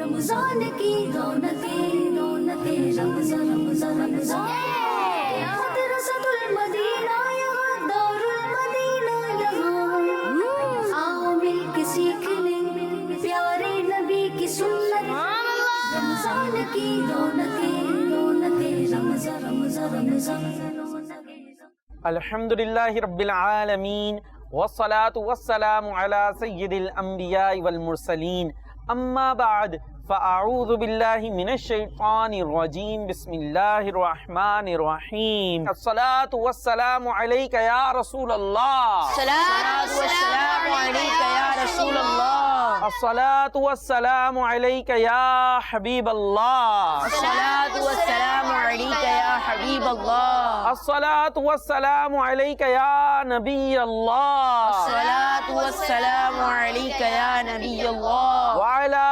رمضان کی رونقیں رمضان رمضان مدرسۃ المدینہ یہاں دار المدینہ یہاں آؤ مل کے سیکھ لیں پیارے نبی کی سنت رمضان کی رونقیں رمضان رمضان الحمدللہ رب العالمین والصلاة والسلام على سید الانبیاء والمرسلین اما بعد فاعوذ باللہ من الشیطان الرجیم بسم اللہ الرحمن الرحیم الصلاة والسلام علیک یا رسول اللہ الصلاة والسلام علیک یا رسول اللہ الصلاة والسلام علیک یا حبیب اللہ الصلاة والسلام علیک یا حبیب اللہ الصلاة والسلام علیک یا نبی اللہ الصلاة والسلام علیک یا نبی اللہ وعلی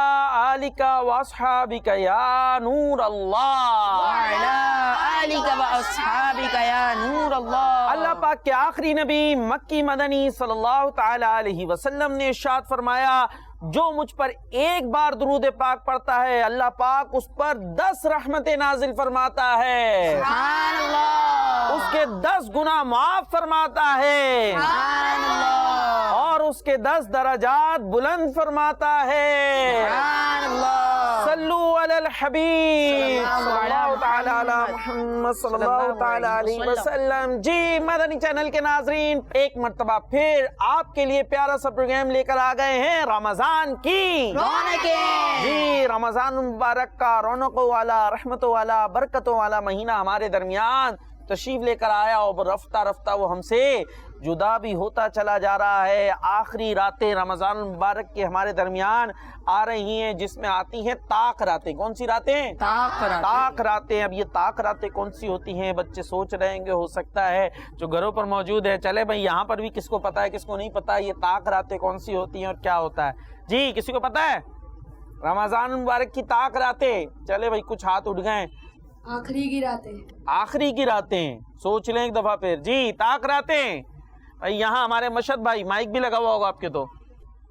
آلک واصحابک یا نور اللہ وعلی آلک واصحابک یا نور اللہ اللہ پاک کے آخری نبی مکی مدنی صلی اللہ تعالی علیہ وسلم نے ارشاد فرمایا جو مجھ پر ایک بار درود پاک پڑھتا ہے اللہ پاک اس پر 10 رحمتیں نازل فرماتا ہے سبحان اللہ اس کے 10 گناہ معاف فرماتا ہے سبحان اللہ اور اس کے 10 درجات بلند فرماتا ہے سبحان اللہ صلو علی الحبیب صلی اللہ تعالی علی محمد صلی اللہ تعالی علیہ وسلم جی مدنی چینل کے ناظرین ایک مرتبہ پھر آپ کے لیے پیارا سا پروگرام لے کر آ گئے ہیں رمضان کی رونقیں جی رمضان مبارک کا رونقوں والا رحمتوں والا برکتوں والا مہینہ ہمارے درمیان تشریف لے کر آیا اور رفتہ رفتہ وہ ہم سے جدا بھی ہوتا چلا جا رہا ہے آخری راتیں رمضان مبارک کے ہمارے درمیان آ رہی ہیں جس میں آتی ہیں طاق راتیں کون سی راتیں طاق راتیں اب یہ طاق راتیں کون سی ہوتی ہیں بچے سوچ رہے ہیں کہ ہو سکتا ہے جو گھروں پر موجود ہے چلے بھائی یہاں پر بھی کس کو پتا ہے کس کو نہیں پتا یہ طاق راتیں کون سی ہوتی ہیں اور کیا ہوتا ہے جی کسی کو پتا ہے رمضان مبارک کی طاق راتیں چلے بھائی کچھ ہاتھ اٹھ گئے آخری کی راتیں سوچ لیں ایک دفعہ پھر جی طاق راتیں بھائی یہاں ہمارے مشہد بھائی مائک بھی لگا ہوا ہوگا آپ کے تو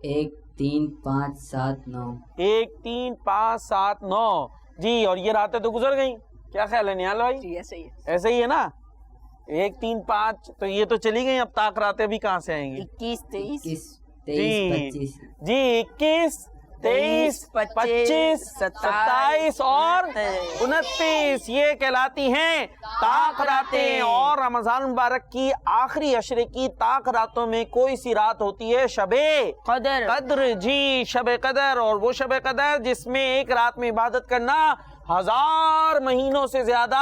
1 3 5 7 9 1 3 5 7 9 جی اور یہ راتیں تو گزر گئیں کیا خیال ہے نیال بھائی جی ایسے ہی ایسے ہی ہے نا 1 3 5 تو یہ تو چلی گئی اب طاق راتیں بھی کہاں سے آئیں گی 21 23 21 23 25 جی 21 23 25 27 اور 29 یہ کہلاتی ہیں طاق راتیں اور رمضان مبارک کی آخری عشرے کی طاق راتوں میں کوئی سی رات ہوتی ہے شب قدر جی شب قدر اور وہ شب قدر جس میں ایک رات میں عبادت کرنا 1000 مہینوں سے زیادہ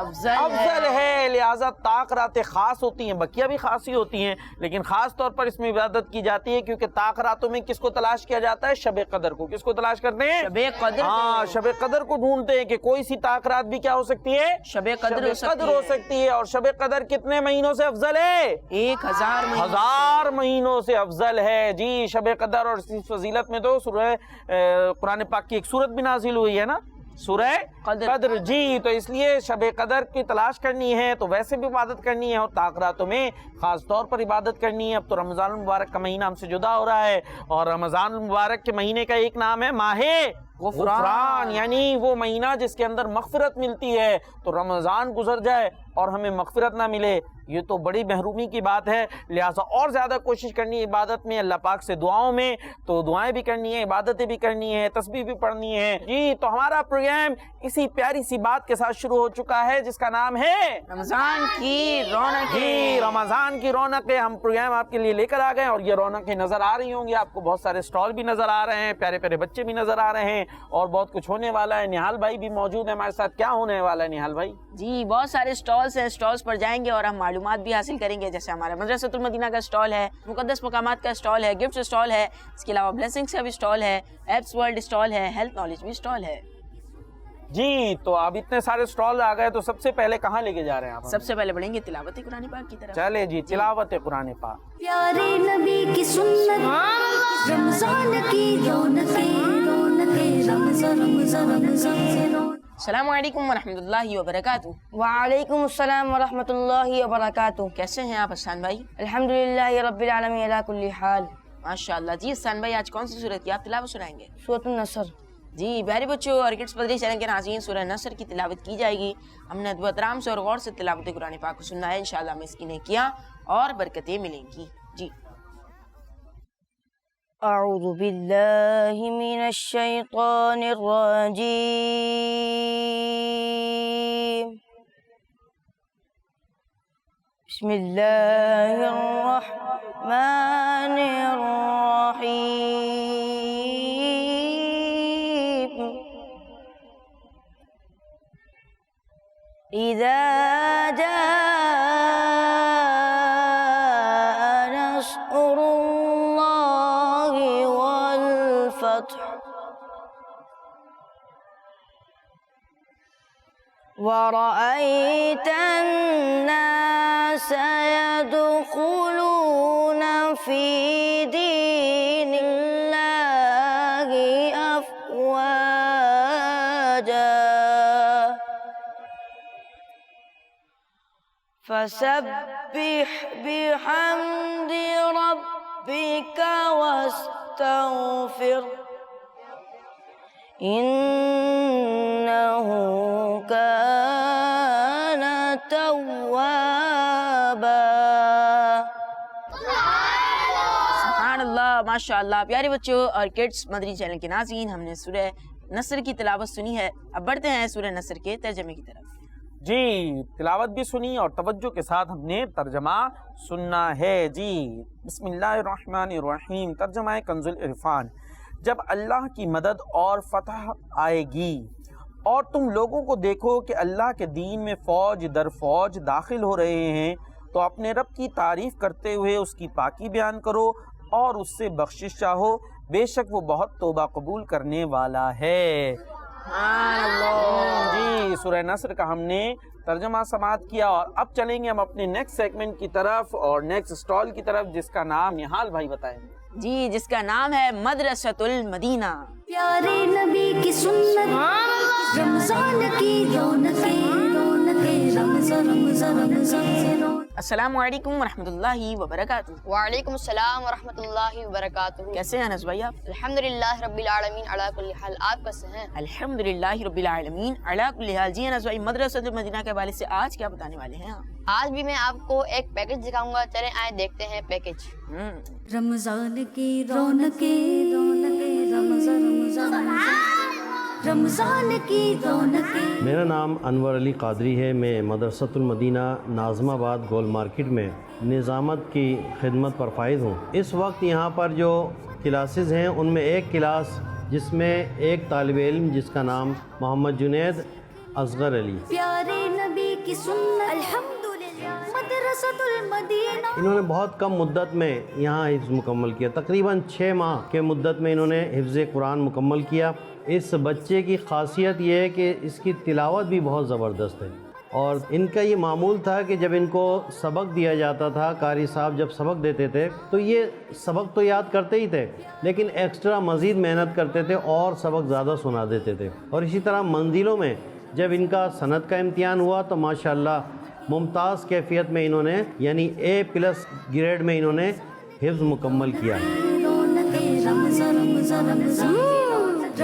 افضل ہے لہذا طاق راتیں خاص ہوتی ہیں بقیہ بھی خاص ہی ہوتی ہیں لیکن خاص طور پر اس میں عبادت کی جاتی ہے کیونکہ طاق راتوں میں کس کو تلاش کیا جاتا ہے شب قدر کو کس کو تلاش کرتے ہیں شب قدر ہاں شب قدر کو ڈھونڈتے ہیں کہ کوئی سی طاق رات بھی کیا ہو سکتی ہے شب قدر ہو سکتی ہے اور شب قدر کتنے مہینوں سے افضل ہے 1000 مہینوں سے افضل ہے جی شب قدر اور اس فضیلت میں تو سورہ قرآن پاک کی ایک سورت بھی نازل ہوئی ہے نا سورہ قدر جی تو اس لیے شب قدر کی تلاش کرنی ہے تو ویسے بھی عبادت کرنی ہے اور طاق راتوں میں خاص طور پر عبادت کرنی ہے اب تو رمضان مبارک کا مہینہ ہم سے جدا ہو رہا ہے اور رمضان مبارک کے مہینے کا ایک نام ہے ماہ غفران یعنی وہ مہینہ جس کے اندر مغفرت ملتی ہے تو رمضان گزر جائے اور ہمیں مغفرت نہ ملے یہ تو بڑی محرومی کی بات ہے لہٰذا اور زیادہ کوشش کرنی ہے عبادت میں اللہ پاک سے دعاؤں میں تو دعائیں بھی کرنی ہیں عبادتیں بھی کرنی ہیں تسبیح بھی پڑھنی ہے جی تو ہمارا پروگرام اسی پیاری سی بات کے ساتھ شروع ہو چکا ہے جس کا نام ہے رمضان کی رونقیں جی رمضان کی رونقیں ہم پروگرام آپ کے لیے لے کر آ گئے اور یہ رونقیں نظر آ رہی ہوں گی آپ کو بہت سارے سٹال بھی نظر آ رہے ہیں پیارے پیارے بچے بھی نظر آ رہے ہیں اور بہت کچھ ہونے والا ہے نہال بھائی بھی موجود ہے ہمارے ساتھ کیا ہونے والا ہے نہال بھائی جی بہت سارے سٹالز ہیں سٹالز پر جائیں گے اور ہم معلومات بھی حاصل کریں گے جیسے ہمارے مدرسۃ المدینہ کا سٹال ہے مقدس مقامات کا سٹال ہے گفٹ سٹال ہے اس کے علاوہ بلیسنگز کا بھی سٹال ہے ایپس ورلڈ سٹال ہے ہیلتھ نالج بھی سٹال ہے جی تو اب اتنے سارے سٹال آ گئے تو سب سے پہلے کہاں لے کے جا رہے ہیں آپ سب سے پہلے بڑھیں گے تلاوت قرآن پاک کی طرف چلے جی تلاوت قرآن پاک پیارے نبی کی سنت رمضان کی رونقیں رمضان السلام علیکم ورحمۃ اللہ وبرکاتہ وعلیکم السلام ورحمۃ اللہ وبرکاتہ. کیسے ہیں آپ حسان بھائی؟ الحمدللہ رب العالمین علی کل حال. ماشاء اللہ. جی حسان بھائی آج کون سی سورت کی آپ تلاوت سنائیں گے؟ سورۃ النصر. جی پیارے بچوں اور کڈس پدری چینل کے ناظرین، سورہ نصر کی تلاوت کی جائے گی. ہم نے ادب و احترام سے اور غور سے تلاوت قرآن پاک کو سننا ہے. انشاءاللہ ہمیں اس کی نیکیاں اور برکتیں ملیں گی. جی أعوذ بالله من الشيطان الرجيم. بسم الله الرحمن الرحيم. إذا جاء نصر الله والفتح ورأيت الناس يدخلون في دين الله أفواجا فسبح بحمد ربك واستغفر إنه كان توابا. سبحان اللہ، ماشاء اللہ. پیارے بچوں اور کڈس مدری چینل کے ناظرین، ہم نے سورہ نصر کی تلاوت سنی ہے. اب بڑھتے ہیں سورہ نصر کے ترجمے کی طرف. جی تلاوت بھی سنی اور توجہ کے ساتھ ہم نے ترجمہ سننا ہے. جی بسم اللہ الرحمن الرحیم. ترجمہ کنز العرفان. جب اللہ کی مدد اور فتح آئے گی اور تم لوگوں کو دیکھو کہ اللہ کے دین میں فوج در فوج داخل ہو رہے ہیں تو اپنے رب کی تعریف کرتے ہوئے اس کی پاکی بیان کرو اور اس سے بخشش چاہو، بے شک وہ بہت توبہ قبول کرنے والا ہے. جی سورہ نصر کا ہم نے ترجمہ سماعت کیا اور اب چلیں گے ہم اپنے نیکسٹ سیگمنٹ کی طرف اور نیکسٹ اسٹال کی طرف، جس کا نام نہال بھائی بتائیں گے. جی جس کا نام ہے مدرسۃ المدینہ. پیارے نبی کی سنت، رمضان کی رونقیں رونقیں، رمضان رمضان رمضان. السلام علیکم ورحمۃ اللہ وبرکاتہ. وعلیکم السلام ورحمۃ اللہ وبرکاتہ. کیسے ہیں انس بھائی آپ؟ الحمدللہ رب العالمین علی کل حال. آپ کیسے ہیں؟ الحمدللہ رب العالمین علی کل حال. جی انس بھائی، مدرسۃ المدینہ کے حوالے سے آج کیا بتانے والے ہیں آپ؟ آج بھی میں آپ کو ایک پیکج دکھاؤں گا. چلیں آئیں دیکھتے ہیں پیکج. رمضان کی رونقیں رونقیں، رمضان رمضان رمضان کی رونقیں. میرا نام انور علی قادری ہے. میں مدرسۃ المدینہ ناظم آباد گول مارکیٹ میں نظامت کی خدمت پر فائز ہوں. اس وقت یہاں پر جو کلاسز ہیں ان میں ایک کلاس جس میں ایک طالب علم جس کا نام محمد جنید اصغر علی، پیارے نبی کی سنت، الحمدللہ مدرسۃ المدینہ. انہوں نے بہت کم مدت میں یہاں حفظ مکمل کیا. تقریباً 6 ماہ کے مدت میں انہوں نے حفظ قرآن مکمل کیا. اس بچے کی خاصیت یہ ہے کہ اس کی تلاوت بھی بہت زبردست ہے اور ان کا یہ معمول تھا کہ جب ان کو سبق دیا جاتا تھا، قاری صاحب جب سبق دیتے تھے تو یہ سبق تو یاد کرتے ہی تھے لیکن ایکسٹرا مزید محنت کرتے تھے اور سبق زیادہ سنا دیتے تھے. اور اسی طرح منزلوں میں جب ان کا سند کا امتحان ہوا تو ماشاءاللہ ممتاز کیفیت میں انہوں نے یعنی A+ گریڈ میں انہوں نے حفظ مکمل کیا.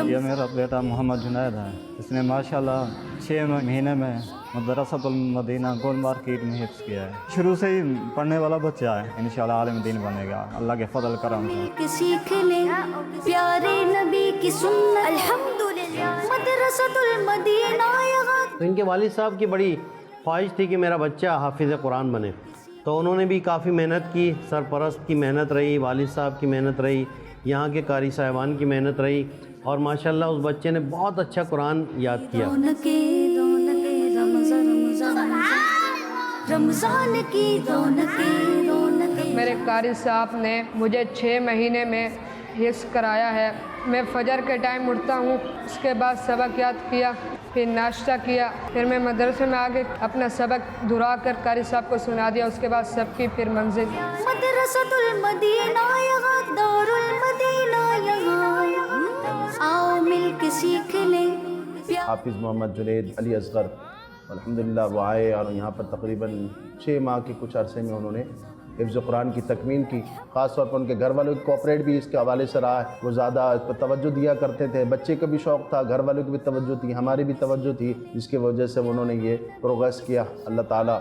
یہ میرا بیٹا محمد جنید ہے. اس نے ماشاءاللہ 6 مہینے میں مدرسۃ المدینہ گول مارکیٹ میں حفظ کیا ہے. شروع سے ہی پڑھنے والا بچہ ہے. انشاءاللہ عالم دین بنے گا اللہ کے فضل کرم سے. سیکھ لیں پیارے نبی کی سنت، الحمدللہ مدرسۃ المدینہ. تو ان کے والد صاحب کی بڑی خواہش تھی کہ میرا بچہ حافظ قرآن بنے تو انہوں نے بھی کافی محنت کی. سرپرست کی محنت رہی، والد صاحب کی محنت رہی، یہاں کے قاری صاحبان کی محنت رہی اور ماشاءاللہ اس بچے نے بہت اچھا قرآن یاد کیا. رمضان کی رونقیں. میرے قاری صاحب نے مجھے 6 مہینے میں حفظ کرایا ہے. میں فجر کے ٹائم اٹھتا ہوں، اس کے بعد سبق یاد کیا، پھر ناشتہ کیا، پھر میں مدرسے میں آ کے اپنا سبق دہرا کر قاری صاحب کو سنا دیا. اس کے بعد سب کی پھر منزل. مدرسۃ المدینہ یہاں دار المدینہ یہاں، آؤ مل کے سیکھ لیں. حافظ محمد جنید علی اصغر الحمدللہ وہ آئے اور یہاں پر تقریباً 6 ماہ کے کچھ عرصے میں انہوں نے حفظ قرآن کی تکمیل کی. خاص طور پر ان کے گھر والوں کی کوآپریٹ بھی اس کے حوالے سے رہا ہے. وہ زیادہ اس پر توجہ دیا کرتے تھے. بچے کا بھی شوق تھا, گھر والوں کی بھی توجہ تھی, ہماری بھی توجہ تھی, جس کی وجہ سے انہوں نے یہ پروگریس کیا. اللہ تعالیٰ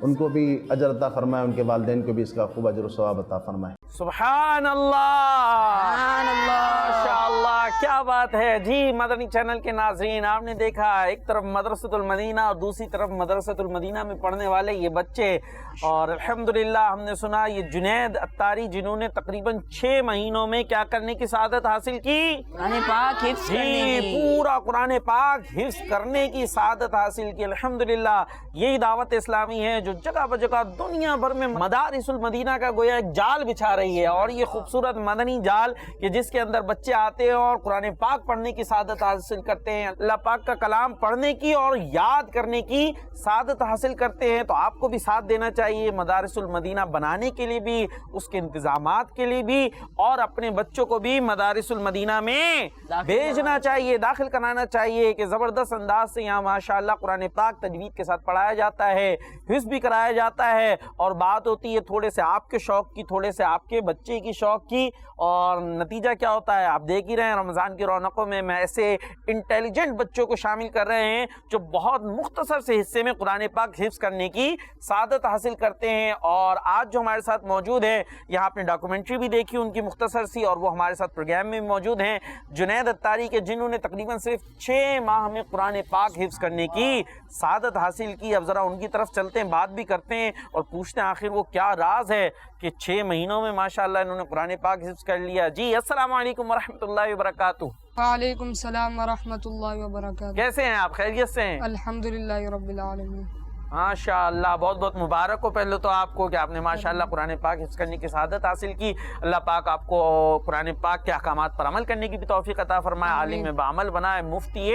ان کو بھی اجر عطا فرمائے, ان کے والدین کو بھی اس کا خوب اجر و ثواب عطا فرمائے. سبحان اللہ, ماشاءاللہ, کیا بات ہے جی. مدنی چینل کے ناظرین, آپ نے دیکھا ایک طرف مدرسۃ المدینہ اور دوسری طرف مدرسۃ المدینہ میں پڑھنے والے یہ بچے, اور الحمدللہ ہم نے سنا یہ جنید عطاری جنہوں نے تقریباً 6 مہینوں میں کیا کرنے کی سعادت حاصل کی؟ قرآن پاک حفظ کرنے کی, پورا قرآن پاک حفظ کرنے کی سعادت حاصل کی. الحمدللہ یہی دعوت اسلامی ہے جو جگہ بجگہ دنیا بھر میں مدارس المدینہ کا گویا ایک جال بچھا رہی ہے, اور یہ خوبصورت مدنی جال کہ جس کے اندر بچے آتے ہیں اور قرآن پاک پڑھنے کی سعادت حاصل کرتے ہیں, اللہ پاک کا کلام پڑھنے کی اور یاد کرنے کی سعادت حاصل کرتے ہیں. تو آپ کو بھی ساتھ دینا چاہیے مدارس المدینہ بنانے کے لیے بھی, اس کے انتظامات کے لیے بھی, اور اپنے بچوں کو بھی مدارس المدینہ میں بھیجنا چاہیے, داخل کرانا چاہیے کہ زبردست انداز سے یہاں ماشاءاللہ قرآن پاک تجوید کے ساتھ پڑھایا جاتا ہے, حفظ بھی کرایا جاتا ہے. اور بات ہوتی ہے تھوڑے سے آپ کے شوق کی, تھوڑے سے آپ کے بچے کی شوق کی, اور نتیجہ کیا ہوتا ہے آپ دیکھ ہی رہے ہیں. رمضان کی رونقوں میں ایسے انٹیلیجنٹ بچوں کو شامل کر رہے ہیں جو بہت مختصر سے حصے میں قرآن پاک حفظ کرنے کی سعادت حاصل کرتے ہیں. اور آج جو ہمارے ساتھ موجود ہے, یہاں آپ نے ڈاکومنٹری بھی دیکھی ان کی مختصر سی, اور وہ ہمارے ساتھ پروگرام میں موجود ہیں, جنید عطاری کے جنہوں نے تقریباً صرف 6 ماہ میں قرآن پاک حفظ کرنے کی سعادت حاصل کی. اب ذرا ان کی طرف چلتے ہیں, بات بھی کرتے ہیں اور پوچھتے ہیں آخر وہ کیا راز ہے کہ 6 مہینوں میں ماشاءاللہ انہوں نے قرآن پاک حفظ کر لیا. جی السلام علیکم ورحمۃ اللہ وبرکاتہ. وعلیکم السلام ورحمۃ اللہ وبرکاتہ. کیسے ہیں آپ, خیریت سے ہیں؟ الحمدللہ رب العالمین. ماشاءاللہ, بہت بہت مبارک ہو پہلے تو آپ کو کہ آپ نے ماشاءاللہ قرآن پاک حفظ کرنے کی سعادت حاصل کی. اللہ پاک آپ کو قرآن پاک کے احکامات پر عمل کرنے کی بھی توفیق عطا فرمائے, عالم بعمل بنائے, مفتی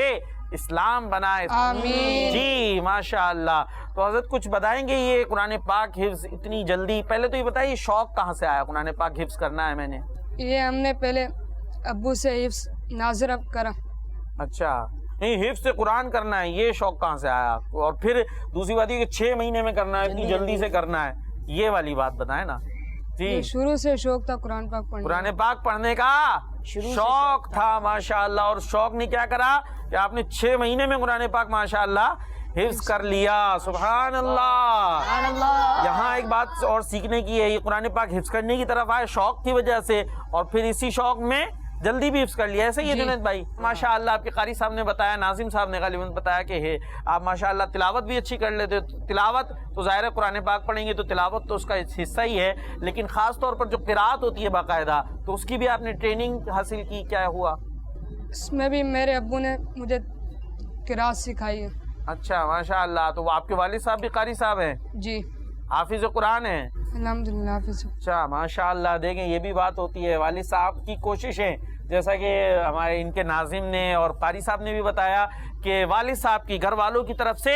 اسلام بنائے. آمین. جی ماشاءاللہ. تو حضرت کچھ بتائیں گے یہ قرآن پاک حفظ اتنی جلدی, پہلے تو یہ بتائیے شوق کہاں سے آیا قرآن پاک حفظ کرنا ہے؟ میں نے یہ ہم نے پہلے ابو سے حفظ ناظر کرا. اچھا, نہیں حفظ قرآن کرنا ہے, یہ شوق کہاں سے آیا؟ اور پھر دوسری بات یہ کہ 6 مہینے میں کرنا ہے, اتنی جلدی سے کرنا ہے, یہ والی بات بتائیں نا. جی شروع سے شوق تھا قرآن پاک پڑھنے, قرآن پاک پڑھنے کا شوق تھا ماشاءاللہ, اور شوق نے کیا کرا کہ آپ نے 6 مہینے میں قرآن پاک ماشاءاللہ حفظ کر لیا. سبحان اللہ. یہاں ایک بات اور سیکھنے کی ہے, یہ قرآن پاک حفظ کرنے کی طرف آئے شوق کی وجہ سے, اور پھر اسی شوق میں جلدی بھی حفظ کر لیا. ایسے ہی ہے جنید بھائی؟ ماشاءاللہ آپ کے قاری صاحب نے بتایا, ناظم صاحب نے غالباً بتایا کہ آپ ماشاءاللہ تلاوت بھی اچھی کر لیتے. تلاوت تو ظاہر ہے قرآن پاک پڑھیں گے تو تلاوت تو اس کا حصہ ہی ہے, لیکن خاص طور پر جو قرات ہوتی ہے باقاعدہ, تو اس کی بھی آپ نے ٹریننگ حاصل کی, کیا ہوا اس میں بھی میرے ابو نے مجھے قرات سکھائی ہے. اچھا ماشاءاللہ. تو وہ آپ کے والد صاحب بھی قاری صاحب ہیں؟ جی. حافظ قرآن ہیں؟ الحمدللہ حافظ. اچھا ماشاءاللہ. دیکھیں یہ بھی بات ہوتی ہے, والد صاحب کی کوششیں, جیسا کہ ہمارے ان کے ناظم نے اور قاری صاحب نے بھی بتایا کہ والد صاحب کی, گھر والوں کی طرف سے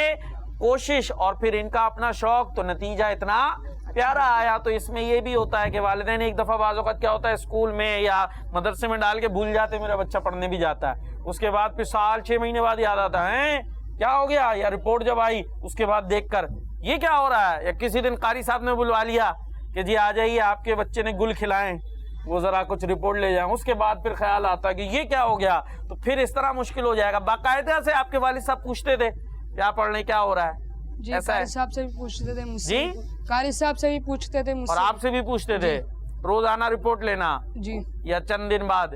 کوشش, اور پھر ان کا اپنا شوق, تو نتیجہ اتنا پیارا آیا. تو اس میں یہ بھی ہوتا ہے کہ والدین ایک دفعہ بعض اوقات کیا ہوتا ہے اسکول میں یا مدرسے میں ڈال کے بھول جاتے, میرا بچہ پڑھنے بھی جاتا ہے, اس کے بعد پھر سال 6 مہینے بعد یاد آتا ہے کیا ہو گیا, یا رپورٹ جب آئی اس کے بعد دیکھ کر یہ کیا ہو رہا ہے, یا کسی دن قاری صاحب نے بلوا لیا کہ جی آ جائیے آپ کے بچے نے گل کھلائیں, وہ ذرا کچھ رپورٹ لے جائیں, اس کے بعد پھر خیال آتا ہے کہ یہ کیا ہو گیا. تو پھر اس طرح مشکل ہو جائے گا. باقاعدہ سے آپ کے والد صاحب پوچھتے تھے کیا پڑھ لیں, کیا ہو رہا ہے؟ جی ایسا ہے؟ قاری صاحب سے بھی پوچھتے تھے مجھ سے. جی قاری صاحب سے بھی پوچھتے تھے مجھ اور سے. آپ سے بھی پوچھتے تھے؟ روزانہ رپورٹ لینا جی, یا چند دن بعد؟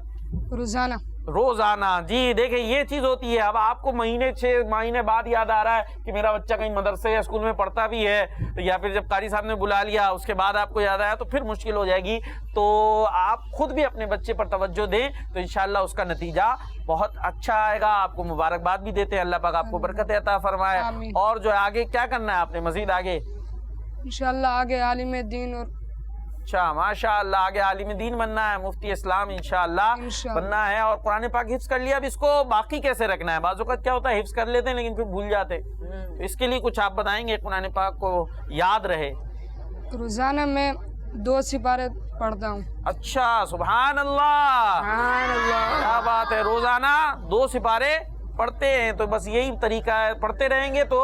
روزانہ. روزانہ. جی دیکھیں یہ چیز ہوتی ہے. اب آپ کو 6 مہینے بعد یاد آ رہا ہے کہ میرا بچہ کہیں مدرسے یا اسکول میں پڑھتا بھی ہے, یا پھر جب قاری صاحب نے بلا لیا اس کے بعد آپ کو یاد آیا, تو پھر مشکل ہو جائے گی. تو آپ خود بھی اپنے بچے پر توجہ دیں تو انشاءاللہ اس کا نتیجہ بہت اچھا آئے گا. آپ کو مبارکباد بھی دیتے ہیں, اللہ پاک آپ کو برکت عطا فرمائے. اور جو آگے کیا کرنا ہے آپ نے مزید آگے؟ انشاءاللہ آگے عالم دین. اور اچھا ماشاءاللہ آگے عالم دین بننا ہے, مفتی اسلام انشاءاللہ بننا ہے. اور قرآن پاک حفظ کر لیا, اب اس کو باقی کیسے رکھنا ہے؟ بعض اوقات کیا ہوتا ہے حفظ کر لیتے ہیں لیکن پھر بھول جاتے, اس کے لیے کچھ آپ بتائیں گے قرآن پاک کو یاد رہے؟ روزانہ میں 2 سپارے پڑھتا ہوں. اچھا سبحان اللہ, کیا بات ہے, روزانہ 2 سپارے پڑھتے ہیں. تو بس یہی طریقہ ہے, پڑھتے رہیں گے تو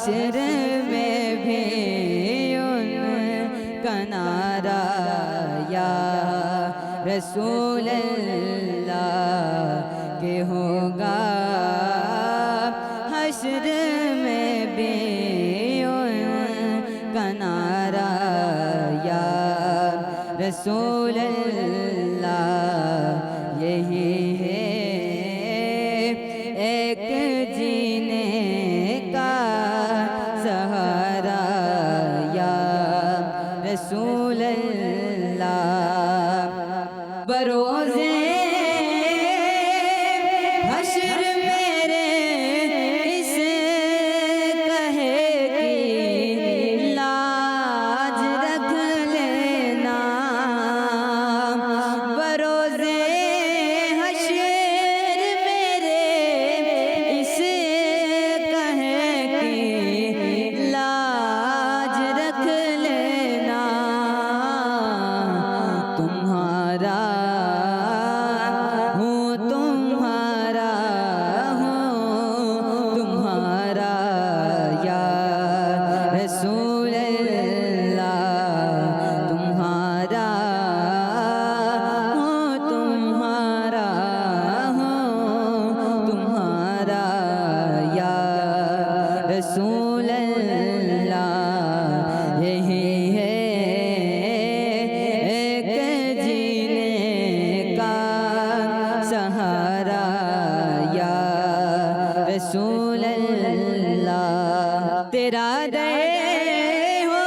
حشر میں بھی ان کا نعرہ یا رسول اللہ کہ ہوگا، حشر میں بھی ان کا نعرہ یا رسول اللہ، یہی ہے ایک جینے کا سہارا یا رسول اللہ، بروزے حشر میرے اس کہے کی لاج رکھ لینا، بروزے حشر میرے اس کہے کی لاج رکھ لینا، تمہارا ہوں تمہارا ہوں تمہارا یا رسول اللہ، تمہارا ہوں تمہارا ہوں تمہارا یا رسول اللہ، یہی ہے ایک جینے کا سہارا یا رسول اللہ، تیرا دے ہو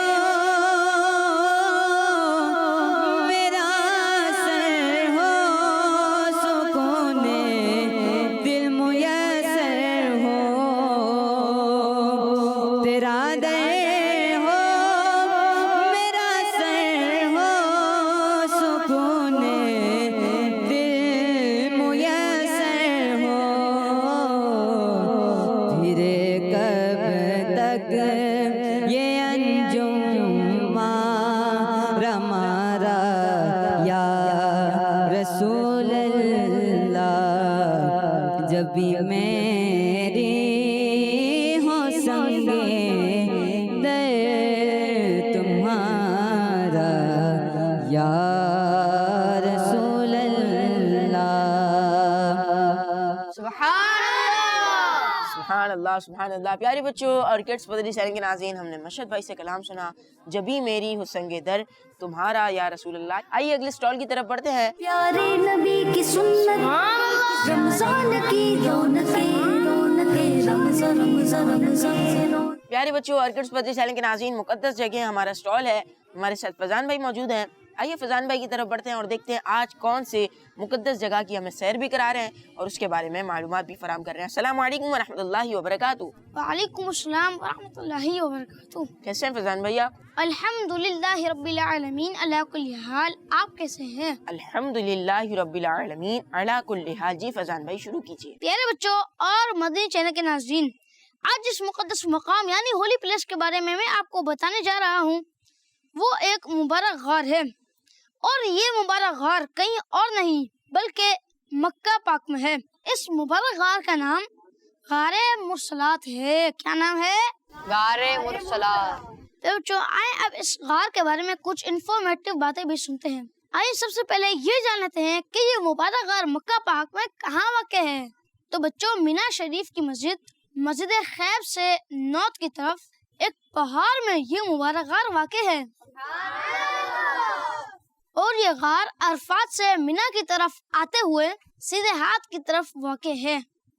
میرا سر ہو، سکون دل میسر ہو، تیرا دے ہو میرا سر ہو، سکون دل میسر ہو، پھر کب تک یہ انجم ہمارا یا رسول اللہ، جب بھی میری ہو سنگے در تمہارا یا رسول اللہ۔ سبحان اللہ سبحان اللہ۔ پیارے بچوں اور کڈس مدنی چینل کے ناظرین، ہم نے مشہد بھائی سے کلام سنا، جبھی میری ہو سنگ در تمہارا یا رسول اللہ۔ آئیے اگلے سٹال کی طرف بڑھتے ہیں۔ پیارے نبی کی سنت، رمضان کی رونقیں رونقیں، رمضان رمضان رمضان۔ پیارے بچوں اور کڈس مدنی چینل کے ناظرین، مقدس جگہ ہمارا سٹال ہے، ہمارے ساتھ فضان بھائی موجود ہیں۔ آئیے فضان بھائی کی طرف بڑھتے ہیں اور دیکھتے ہیں آج کون سے مقدس جگہ کی ہمیں سیر بھی کرا رہے ہیں اور اس کے بارے میں معلومات بھی فراہم کر رہے ہیں۔ السلام علیکم ورحمۃ اللہ وبرکاتہ۔ وعلیکم السلام ورحمۃ اللہ وبرکاتہ۔ کیسے ہیں فضان بھیا؟ الحمدللہ رب العالمین علی کل حال، آپ کیسے ہیں؟ الحمدللہ رب العالمین علی کل حال۔ جی فضان بھائی شروع کیجیے۔ پیارے بچوں اور مدنی چینل کے ناظرین، آج جس مقدس مقام یعنی ہولی پلیس کے بارے میں آپ کو بتانے جا رہا ہوں، وہ ایک مبارک غار ہے، اور یہ مبارک غار کہیں اور نہیں بلکہ مکہ پاک میں ہے۔ اس مبارک غار کا نام غار مرسلات ہے۔ کیا نام ہے؟ غار مرسلات۔ تو بچوں آئیں اب اس غار کے بارے میں کچھ انفارمیٹو باتیں بھی سنتے ہیں۔ آئیں سب سے پہلے یہ جان لیتے ہیں کہ یہ مبارک غار مکہ پاک میں کہاں واقع ہے۔ تو بچوں مینا شریف کی مسجد خیب سے نارتھ کی طرف ایک پہاڑ میں یہ مبارک غار واقع ہے، اور یہ غار عرفات سے مینا کی طرف آتے ہوئے سیدھے ہاتھ کی طرف واقع ہے۔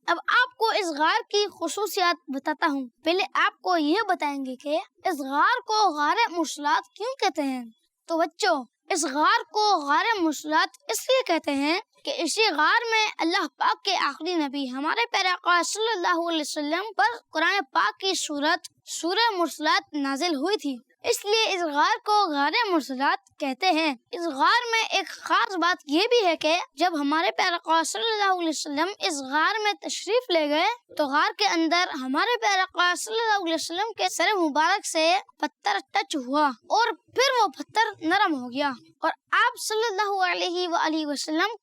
اب آپ کو اس غار کی خصوصیات بتاتا ہوں۔ پہلے آپ کو یہ بتائیں گے کہ اس غار کو غار مرسلات کیوں کہتے ہیں۔ تو بچوں اس غار کو غار مرسلات اس لیے کہتے ہیں کہ اسی غار میں اللہ پاک کے آخری نبی ہمارے پیارے آقا صلی اللہ علیہ وسلم پر قرآن پاک کی سورہ مرسلات نازل ہوئی تھی، اس لیے اس غار کو غار مرسلات کہتے ہیں۔ اس غار میں ایک خاص بات یہ بھی ہے کہ جب ہمارے پیارے آقا صلی اللہ علیہ وسلم اس غار میں تشریف لے گئے تو غار کے اندر ہمارے پیارے آقا صلی اللہ علیہ وسلم کے سر مبارک سے پتھر ٹچ ہوا اور پھر وہ پتھر نرم ہو گیا، اور آپ صلی اللہ علیہ وآلہ وسلم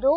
2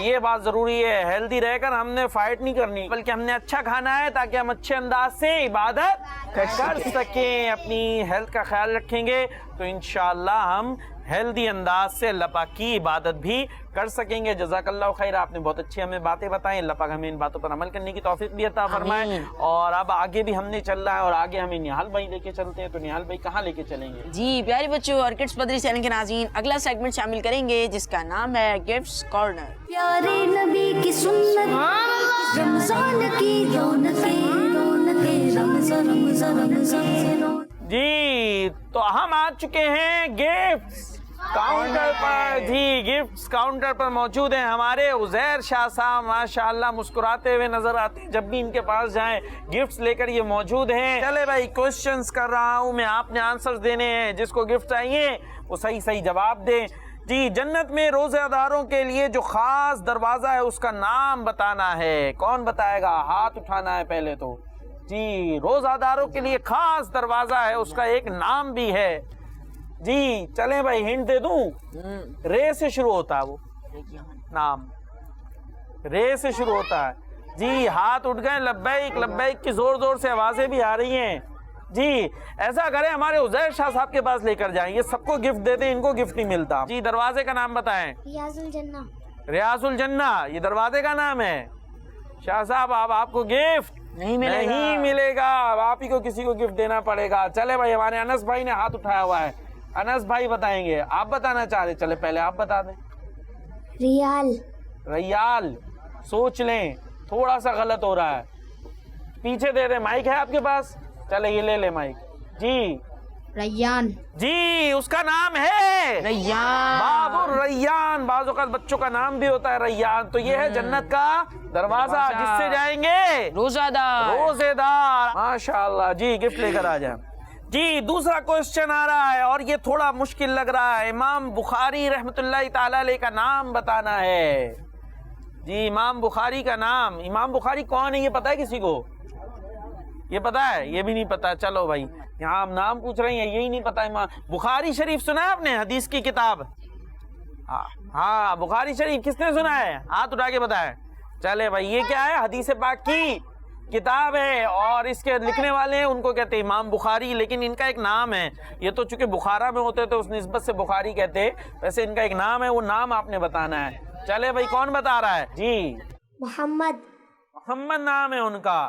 یہ بات ضروری ہے، ہیلدی رہ کر ہم نے فائٹ نہیں کرنی، بلکہ ہم نے اچھا کھانا ہے تاکہ ہم اچھے انداز سے عبادت کر سکیں، اپنی ہیلتھ کا خیال رکھیں گے تو انشاءاللہ ہم ہیلدی انداز سے اللہ پاک کی عبادت بھی کر سکیں گے۔ جزاک اللہ خیر، آپ نے بہت اچھی ہمیں باتیں بتائیں، اللہ پاک ہمیں ان باتوں پر عمل کرنے کی توفیق بھی عطا فرمائے۔ اور اب آگے بھی ہم نے چلنا ہے اور آگے ہمیں نہال بھائی لے کے چلتے ہیں، تو نہال بھائی کہاں لے کے چلیں گے؟ جی پیارے بچوں اور کڈس بدری چینل کے ناظرین، اگلا سیگمنٹ شامل کریں گے جس کا نام ہے گفٹس کارنر۔ پیارے نبی کی سنت، رمضان کی رونقیں رونقیں، رمضان رمضان رمضان۔ جی تو ہم آ چکے ہیں گفٹس کاؤنٹر پر۔ جی گفٹس کاؤنٹر پر موجود ہیں ہمارے عزیر شاہ صاحب، ماشاءاللہ مسکراتے ہوئے نظر آتے ہیں جب بھی ان کے پاس جائیں، گفٹس لے کر یہ موجود ہیں۔ چلے بھائی کوشچنز کر رہا ہوں میں، آپ نے آنسرز دینے ہیں، جس کو گفٹ چاہیے وہ صحیح جواب دیں۔ جی جنت میں روزہ داروں کے لیے جو خاص دروازہ ہے اس کا نام بتانا ہے، کون بتائے گا؟ ہاتھ اٹھانا ہے پہلے تو۔ جی روزہ داروں کے لیے خاص دروازہ ہے، اس کا ایک نام بھی ہے۔ جی چلیں بھائی ہنٹ دے دوں، رے سے شروع ہوتا ہے وہ نام، رے سے شروع ہوتا ہے۔ جی ہاتھ اٹھ گئے، لبیک لبیک کی زور زور سے آوازیں بھی آ رہی ہیں۔ جی ایسا کریں ہمارے عزیر شاہ صاحب کے پاس لے کر جائیں، یہ سب کو گفٹ دے دیں، ان کو گفٹ نہیں ملتا۔ جی دروازے کا نام بتائیں۔ ریاض الجنہ۔ ریاض الجنہ یہ دروازے کا نام ہے۔ شاہ صاحب اب آپ کو گفٹ نہیں ملے گا، اب آپ ہی کو کسی کو گفٹ دینا پڑے گا۔ چلے بھائی ہمارے انس بھائی نے ہاتھ اٹھایا ہوا ہے، انس بھائی بتائیں گے، آپ بتانا چاہ رہے؟ چلے پہلے آپ بتا دیں۔ ریال۔ ریال، سوچ لیں، تھوڑا سا غلط ہو رہا ہے، پیچھے دے دیں۔ مائک ہے آپ کے پاس؟ چلے یہ لے لے مائک۔ جی ریان۔ جی اس کا نام ہے ریان، باب الریان، بعض اوقات بچوں کا نام بھی ہوتا ہے ریان۔ تو یہ ہے جنت کا دروازہ جس سے جائیں گے روزہ دار۔ روزے دار، ماشاءاللہ۔ جی گفٹ لے کر آ جائیں۔ جی دوسرا کوشچن آ رہا ہے اور یہ تھوڑا مشکل لگ رہا ہے، امام بخاری رحمۃ اللہ تعالی علیہ کا نام بتانا ہے۔ جی امام بخاری کا نام، امام بخاری کون ہے یہ پتا ہے کسی کو؟ یہ پتا ہے؟ یہ بھی نہیں پتا۔ چلو بھائی یہاں ہم نام پوچھ رہے ہیں، یہی نہیں پتا۔ امام بخاری شریف سنا ہے آپ نے؟ حدیث کی کتاب، ہاں بخاری شریف کس نے سنا ہے؟ ہاتھ اٹھا کے بتائیں۔ چلے بھائی یہ کیا ہے؟ حدیث پاک کی کتاب ہے اور اس کے لکھنے والے ہیں ان کو کہتے ہیں امام بخاری، لیکن ان کا ایک نام ہے۔ یہ تو چونکہ بخارا میں ہوتے تو اس نسبت سے بخاری کہتے، ویسے ان کا ایک نام ہے، وہ نام آپ نے بتانا ہے۔ چلے بھائی کون بتا رہا ہے؟ جی محمد۔ محمد نام ہے ان کا،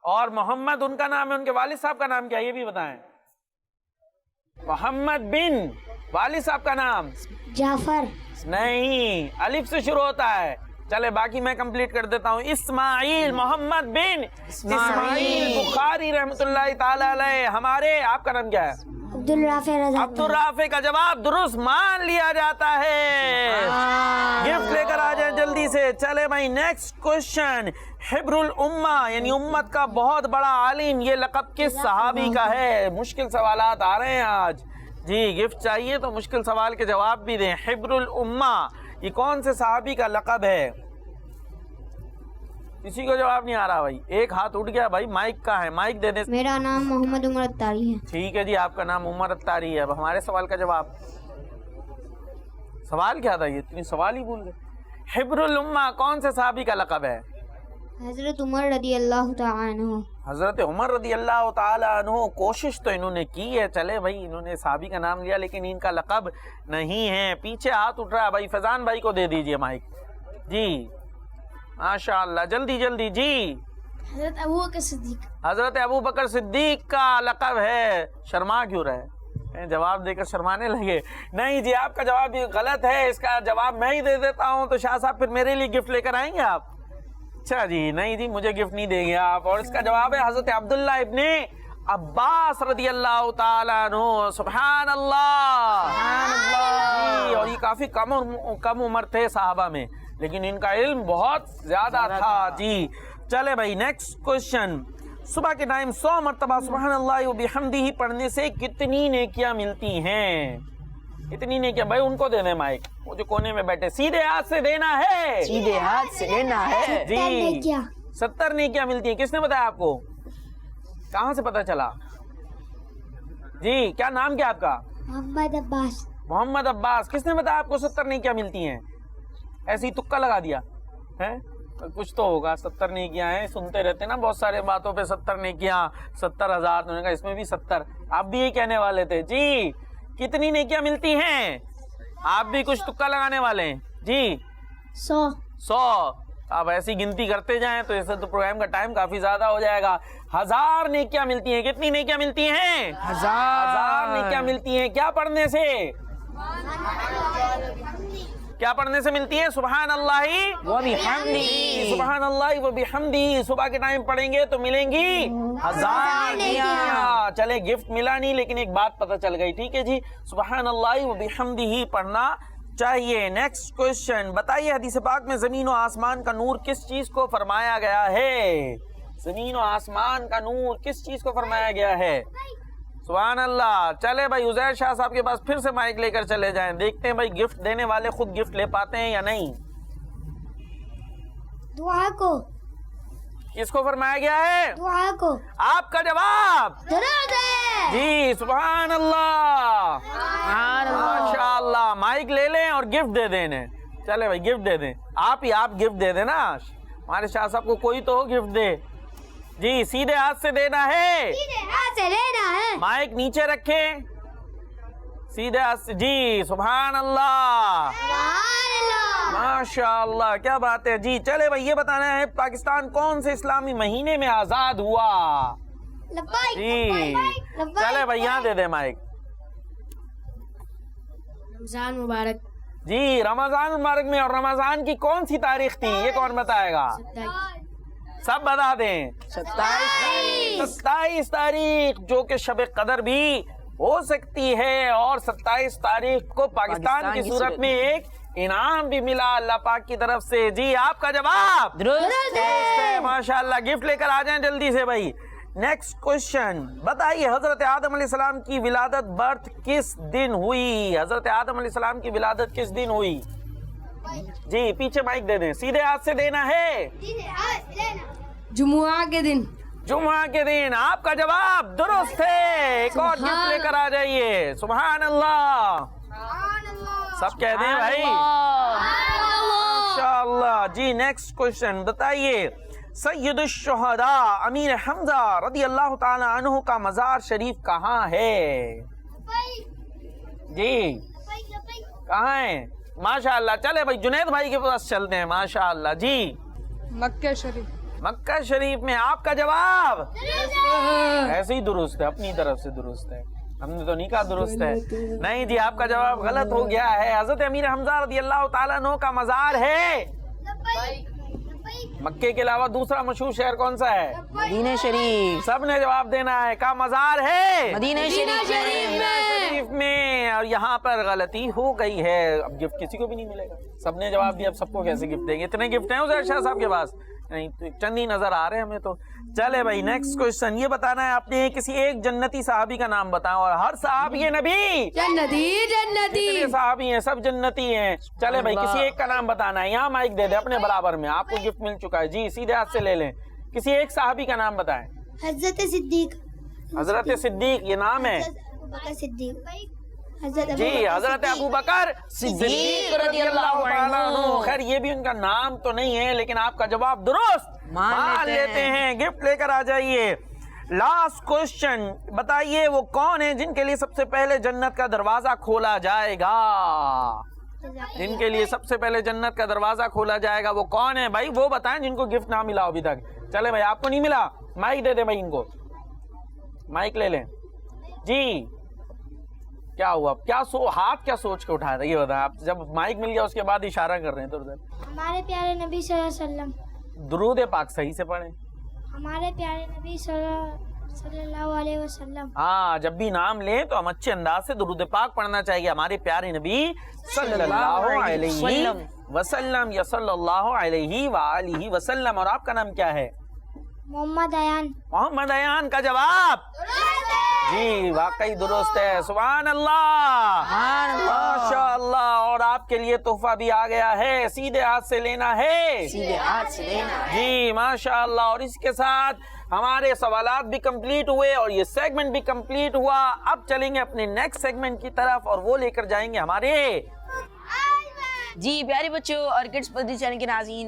اور محمد ان کا نام ہے، ان کے والد صاحب کا نام کیا ہے یہ بھی بتائیں۔ محمد بن، والد صاحب کا نام؟ جعفر۔ نہیں، الف سے شروع ہوتا ہے۔ چلے باقی میں کمپلیٹ کر دیتا ہوں۔ اسماعیل محمد بن اسماعیل بخاری رحمۃ اللہ تعالی علیہ ہمارے۔ آپ کا نام کیا ہے؟ عبدالرافع رضا۔ عبدالرافع کا جواب درست مان لیا جاتا ہے۔ گفٹ لے کر آ جائیں جلدی سے۔ چلے بھائی نیکسٹ کوشچن، حبر الامہ یعنی امت کا بہت بڑا عالم، یہ لقب کس صحابی کا ہے؟ مشکل سوالات آ رہے ہیں آج۔ جی گفٹ چاہیے تو مشکل سوال کے جواب بھی دیں۔ حبر الامہ یہ کون سے صحابی کا لقب ہے؟ کسی کو جواب نہیں آ رہا بھائی؟ ایک ہاتھ اٹھ گیا بھائی، مائک کا ہے، مائک دے دیں۔ میرا نام محمد عمر اتاری ہے۔ ٹھیک ہے جی، آپ کا نام عمر اتاری ہے۔ اب ہمارے سوال کا جواب، سوال کیا تھا؟ یہ اتنی سوال ہی بھول گئے۔ حبر الامہ کون سے صحابی کا لقب ہے؟ حضرت عمر رضی اللہ تعالیٰ عنہ۔ حضرت عمر رضی اللہ تعالی عنہ۔ کوشش تو انہوں نے کی ہے، چلے بھائی انہوں نے صحابی کا نام لیا لیکن ان کا لقب نہیں ہے۔ پیچھے ہاتھ اٹھ رہا ہے بھائی، فیضان بھائی کو دے دیجئے مائک۔ جی ماشاءاللہ، جلدی جلدی۔ جی حضرت ابو بکر صدیق۔ حضرت ابو بکر صدیق کا لقب ہے۔ شرما کیوں رہے؟ جواب دے کر شرمانے لگے؟ نہیں جی آپ کا جواب بھی غلط ہے، اس کا جواب میں ہی دے دیتا ہوں، تو شاہ صاحب پھر میرے لیے گفٹ لے کر آئیں گے آپ؟ اچھا جی نہیں جی مجھے گفٹ نہیں دیں گے آپ، اور اس کا جواب ہے حضرت عبداللہ ابن عباس رضی اللہ تعالیٰ عنہ۔ سبحان اللہ، سبحان اللہ۔ اور یہ کافی کم عمر تھے صحابہ میں، لیکن ان کا علم بہت زیادہ تھا۔ جی چلے بھائی نیکسٹ کوشچن، صبح کے ٹائم 100 مرتبہ سبحان اللہ و بحمدہ پڑھنے سے کتنی نیکیاں ملتی ہیں؟ اتنی نیکیاں بھائی ان کو دے دیں مائک، وہ جو کونے میں بیٹھے، سیدھے ہاتھ سے دینا ہے، سیدھے ہاتھ سے دینا ہے۔ جی 70 نیکیاں ملتی ہیں۔ کس نے بتایا آپ کو؟ کہاں سے پتا چلا؟ جی کیا نام کیا آپ کا؟ محمد عباس۔ محمد عباس۔ کس نے بتایا آپ کو 70 نیکیاں ملتی ہیں؟ ایسے ہی تکا لگا دیا ہے؟ کچھ تو ہوگا. 70 نیکیاں ہیں, سنتے رہتے نا بہت سارے باتوں پہ 70 نیکیاں 70,000. انہوں نے کہا اس میں بھی 70. آپ بھی یہی کہنے والے تھے جی. کتنی نیکیاں ملتی ہیں؟ آپ بھی کچھ تکا لگانے والے ہیں جی. 100. آپ ایسی گنتی کرتے جائیں تو ایسے تو پروگرام کا ٹائم کافی زیادہ ہو جائے گا. 1000 نیکیاں ملتی ہیں. کتنی نیکیاں ملتی ہیں؟ 1000 نیکیاں ملتی ہیں. کیا پڑھنے سے؟ کیا پڑھنے سے ملتی ہے؟ سبحان اللہ و بحمدہ. سبحان اللہ و بحمدہ صبح کے ٹائم پڑھیں گے تو ملیں گی 1000 نیکیاں. چلے گفٹ ملا نہیں لیکن ایک بات پتہ چل گئی. ٹھیک ہے جی, سبحان اللہ و بحمدہ ہی پڑھنا چاہیے. نیکسٹ کوشچن بتائیے, حدیث پاک میں زمین و آسمان کا نور کس چیز کو فرمایا گیا ہے؟ زمین و آسمان کا نور کس چیز کو فرمایا گیا ہے؟ سبحان اللہ. چلے بھائی عزیر شاہ صاحب کے پاس پھر سے مائک لے کر چلے جائیں. دیکھتے ہیں بھائی گفٹ دینے والے خود گفٹ لے پاتے ہیں یا نہیں. دعا کو. کس کو فرمایا گیا ہے؟ دعا کو. آپ کا جواب درود ہے جی. سبحان اللہ ماشاء اللہ. مائک لے لیں اور گفٹ دے دیں. چلے بھائی گفٹ دے دیں. آپ گفٹ دے دیں نا. ہمارے شاہ صاحب کو کوئی تو گفٹ دے جی. سیدھے ہاتھ سے دینا ہے. سیدھے ہاتھ سے لینا ہے. مائک نیچے رکھیں. سیدھے ہاتھ سے جی. سبحان اللہ ماشاء اللہ. کیا بات ہے جی. چلے بھائی یہ بتانا ہے پاکستان کون سے اسلامی مہینے میں آزاد ہوا؟ جی چلے بھائی یہاں دے دیں مائک. رمضان مبارک. جی رمضان مبارک میں. اور رمضان کی کون سی تاریخ تھی یہ کون بتائے گا؟ سب بتا دیں. 27 تاریخ جو کہ شب قدر بھی ہو سکتی ہے. اور 27 تاریخ کو پاکستان کی صورت میں ایک انعام بھی ملا اللہ پاک کی طرف سے. جی آپ کا جواب درست ہے ماشاء اللہ. گفٹ لے کر آ جائیں جلدی سے بھائی. نیکسٹ کوشچن بتائیے, حضرت آدم علیہ السلام کی ولادت برتھ کس دن ہوئی؟ حضرت آدم علیہ السلام کی ولادت کس دن ہوئی؟ جی پیچھے مائک دے دیں. سیدھے ہاتھ سے دینا ہے. جمعہ کے دن. جمعہ کے دن. آپ کا جواب درست ہے. ایک اور گفٹ لے کر آ جائیے. سبحان اللہ. سب کہہ دیں بھائی ماشاء اللہ. جی نیکسٹ کوشچن بتائیے, سید الشہداء امیر حمزہ رضی اللہ تعالی عنہ کا مزار شریف کہاں ہے؟ جی کہاں ہے؟ ماشاء اللہ. چلے بھائی جنید بھائی کے پاس چلتے ہیں. ماشاء اللہ جی. مکہ شریف. مکہ شریف میں. آپ کا جواب ایسے ہی درست ہے, اپنی طرف سے درست ہے. ہم نے تو نہیں کہا درست ہے. نہیں جی آپ کا جواب غلط ہو گیا ہے. حضرت امیر حمزہ رضی اللہ تعالیٰ عنہ کا مزار ہے مکے کے علاوہ دوسرا مشہور شہر کون سا ہے؟ مدینہ شریف. سب نے جواب دینا ہے. کا مزار ہے مدینہ شریف میں. اور یہاں پر غلطی ہو گئی ہے. اب گفٹ کسی کو بھی نہیں ملے گا. سب نے جواب دیا, اب سب کو کیسے گفٹ دیں گے؟ اتنے گفٹ ہیں عزیر شاہ صاحب کے پاس نہیں, چند ہی نظر آ رہے ہیں ہمیں تو. چلے بھائی نیکسٹ کوشچن یہ بتانا ہے آپ نے کسی ایک جنتی صحابی کا نام بتاؤ. اور ہر صحابی نبی جتنے صحابی ہیں سب جنتی ہیں. چلے بھائی کسی ایک کا نام بتانا ہے. یہاں مائک دے دے اپنے برابر میں. آپ کو گفٹ مل چکا ہے جی. سیدھے ہاتھ سے لے لیں. کسی ایک صحابی کا نام بتائیں. حضرت صدیق. حضرت صدیق یہ نام ہے صدیق. جی حضرت ابو بکر صدیق رضی اللہ تعالیٰ عنہ. خیر یہ بھی ان کا نام تو نہیں ہے لیکن آپ کا جواب درست مان لیتے ہیں. گفٹ لے کر آ جائیے. لاسٹ کوشچن بتائیے وہ کون ہیں جن کے لیے سب سے پہلے جنت کا دروازہ کھولا جائے گا؟ جن کے لیے سب سے پہلے جنت کا دروازہ کھولا جائے گا وہ کون ہے بھائی؟ وہ بتائیں جن کو گفٹ نہ ملا ابھی تک. چلے بھائی آپ کو نہیں ملا, مائک دے دیں بھائی. ان کو مائک لے لیں جی. کیا ہوا؟ ہاتھ کیا سوچ کے اٹھا رہے یہ بتائیں آپ. جب مائک مل گیا اس کے بعد اشارہ کر رہے ہیں ادھر ادھر. ہمارے پیارے نبی صلی اللہ علیہ وسلم. درود پاک صحیح سے پڑھیں. ہمارے پیارے نبی صلی اللہ علیہ وسلم. ہاں جب بھی نام لیں تو ہم اچھے انداز سے درود پاک پڑھنا چاہیے. ہمارے پیارے نبی صلی اللہ علیہ وسلم یا صلی اللہ علیہ وآلہ وسلم. اور آپ کا نام کیا ہے؟ محمد ایان. محمد ایان کا جواب جی واقعی درست ہے. سبحان اللہ ماشاء اللہ. اور آپ کے لیے تحفہ بھی آ گیا ہے. سیدھے ہاتھ سے لینا ہے. سیدھے ہاتھ سے لینا ہے جی ماشاء اللہ. اور اس کے ساتھ ہمارے سوالات بھی کمپلیٹ ہوئے اور یہ سیگمنٹ بھی کمپلیٹ ہوا. اب چلیں گے اپنے نیکسٹ سیگمنٹ کی طرف اور وہ لے کر جائیں گے ہمارے جی پیارے بچوں اور کڈس پدری چینل کے ناظرین،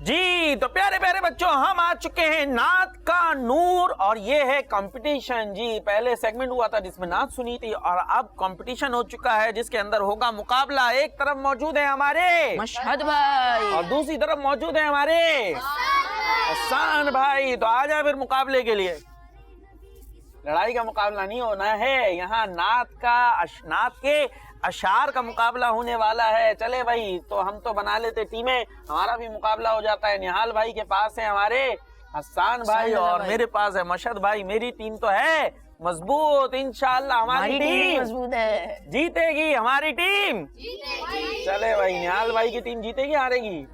جی تو پیارے پیارے بچوں ہم آ چکے ہیں نعت کا نور اور یہ ہے کمپٹیشن۔ جی پہلے سیگمنٹ ہوا تھا جس میں نعت سنی تھی اور اب کمپٹیشن ہو چکا ہے جس کے اندر ہوگا مقابلہ۔ ایک طرف موجود ہیں ہمارے مشہد بھائی اور دوسری طرف موجود ہیں ہمارے حسان بھائی۔ تو آ جائیں پھر مقابلے کے لیے۔ لڑائی کا مقابلہ نہیں ہونا ہے یہاں، نعت کے اشعار کا مقابلہ ہونے والا ہے۔ چلے بھائی تو ہم تو بنا لیتے ٹیمیں، ہمارا بھی مقابلہ ہو جاتا ہے۔ نہال بھائی کے پاس ہے ہمارے حسان بھائی اور میرے پاس ہے مشہد بھائی۔ میری ٹیم تو ہے مضبوط، انشاءاللہ ہماری ٹیم مضبوط ہے، جیتے گی۔ ہماری ٹیم چلے بھائی، نہال بھائی کی ٹیم جیتے گی ہارے گی؟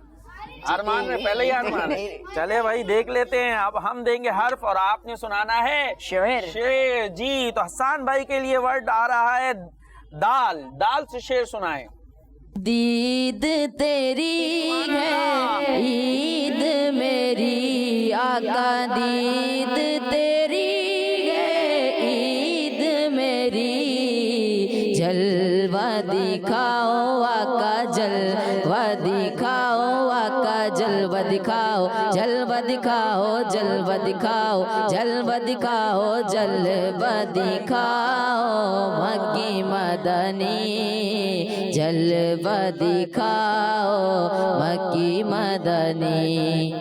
ارمان میں پہلے ہی ارمان ہے۔ چلے بھائی دیکھ لیتے ہیں، اب ہم دیں گے حرف اور آپ نے سنانا ہے شعر۔ شعر۔ جی تو حسان بھائی کے لیے ورڈ آ رہا ہے دال۔ دال سے شعر سنائیں۔ دید تیری ہے عید میری آقا، دید تیری ہے عید میری، جلوہ دکھاؤ آقا جلوہ دکھاؤ آقا، جلوہ دکھاؤ جلوہ دکھاؤ جلوہ دکھاؤ جلوہ دکھاؤ جلوہ دکھاؤ، مکی مدنی جلوہ دکھاؤ مکی مدنی۔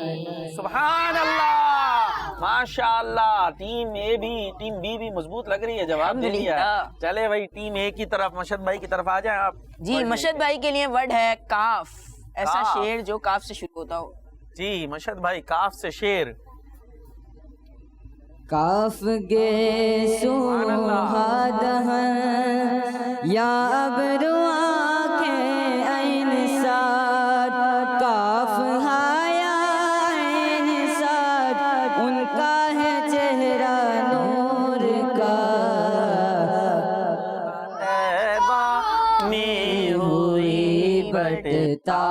سبحان اللہ، ماشاءاللہ۔ ٹیم اے بھی ٹیم بی بھی مضبوط لگ رہی ہے، جواب دے دیا۔ چلے بھائی ٹیم اے کی طرف مشہد بھائی کی طرف آ جائیں آپ۔ جی مشہد بھائی کے لیے ورڈ ہے کاف، ایسا شعر جو کاف سے شروع ہوتا ہو۔ جی مشہد بھائی کاف سے شعر۔ کاف گے سوہدہن یا ابرو آنکھیں عین ساد، کاف ہایا عین ساد، ان کا ہے چہرہ نور کا، طیبہ میں ہوئی بٹتا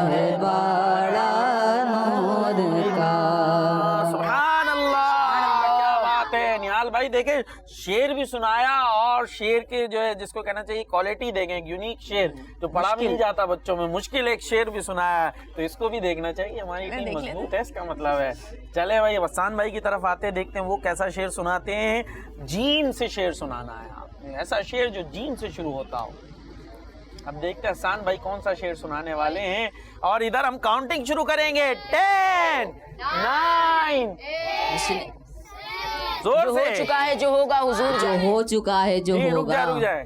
ہے باڑا نور کا۔ بھائی دیکھیں شعر بھی سنایا اور شعر کے جو ہے جس کو کہنا چاہیے کوالٹی دیکھیں، یونیک شعر جو پڑھا بھی نہیں جاتا بچوں میں، مشکل ایک شعر بھی سنایا ہے، تو اس کو بھی دیکھنا چاہیے۔ ہماری ٹیم مضبوط ہے اس کا مطلب ہے۔ چلے بھائی حسان بھائی کی طرف آتے، دیکھتے ہیں وہ کیسا شعر سناتے ہیں۔ جیم سے شعر سنانا ہے آپ نے، ایسا شعر جو جیم سے شروع ہوتا ہو۔ اب دیکھتے ہیں حسان بھائی کون سا شعر سنانے والے ہیں اور ادھر ہم کاؤنٹنگ شروع کریں گے۔ 10 9 زور سے۔ ہو چکا ہے جو ہوگا حضور جو ہو چکا ہے جو ہوگا